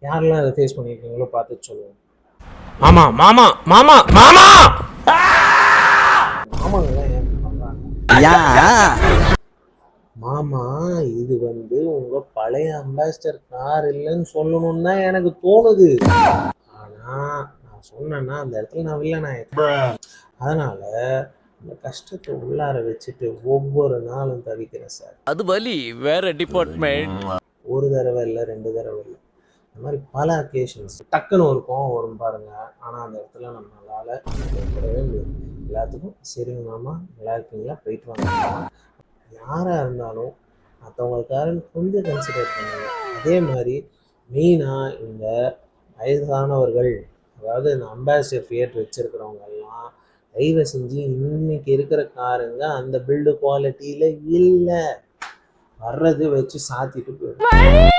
யாரெல்லாம் அதை ஃபேஸ் பண்ணியிருக்கீங்களோ பார்த்து சொல்லுவோம். மாமா மாமா மாமா மாமா மாமாங்கெல்லாம் ஏன் பண்றாங்க? மாமா இது உங்க பழைய அம்பாசிடர் கார் இல்லைன்னு சொல்லணும்னு தான் எனக்கு தோணுது. ஆனா நான் சொன்னேன்னா அந்த இடத்துல நான் வில்லனாயிருக்கேன். அதனால இந்த கஷ்டத்தை உள்ளார வச்சுட்டு ஒவ்வொரு நாளும் தவிக்கிறேன் சார். அது வலி வேற டிபார்ட்மெண்ட். ஒரு தடவை இல்லை, 2 தடவை இல்லை, இந்த மாதிரி பல அக்கேஷன்ஸ் டக்குன்னு ஒரு கோவம் வரும் பாருங்க. ஆனால் அந்த இடத்துல நம்மளால கூடவே முடியாது. எல்லாத்துக்கும் சரிங்க மாமா, நல்லா இருக்கீங்களா, போயிட்டு வாங்க. யாராக இருந்தாலும் மற்றவங்களுக்காரன்னு கொஞ்சம் கன்சிடர் பண்ணுங்க. அதே மாதிரி மெயினாக இந்த வயதானவர்கள், அதாவது இந்த அம்பாசிடர் ஃபியேட் வச்சுருக்கிறவங்க எல்லாம் தயவு செஞ்சு இன்னைக்கு இருக்கிற காருங்க அந்த பில்டு குவாலிட்டியில் இல்லை, வர்றது வச்சு சாத்திட்டு போயிடும்.